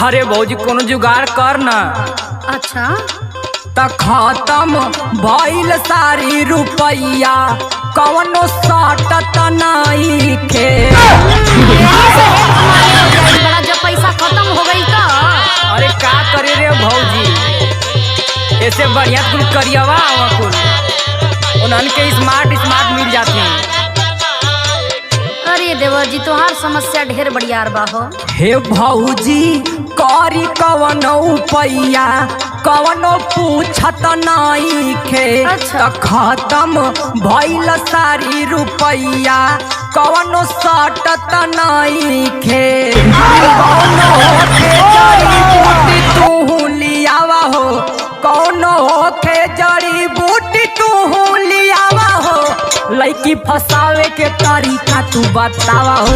अरे भौजी कोनो जुगाड़ कर ना। अच्छा त खत्म भइल सारी रुपैया कवनो साटत नहीं के। बड़ा जब पैसा खत्म हो गई तो अरे का करे रे भौजी, ऐसे बढ़िया कुल करियवा कुल उन्हन के स्मार्ट मिल जाती। अरे देवर जी तोहार समस्या ढेर बढ़ियार बा हो। हे भौजी करी कवनो पैया कवनो पूछत नहीं खे। अच्छा। त खत्म भइल सारी रुपैया कवनो सटत नहीं खे। कौनो होखे जड़ी बूटी तू लियावा हो, कौनो होखे जड़ी बूटी तू लियावा हो, लड़की फसावे के तरीका तू बतावा हो।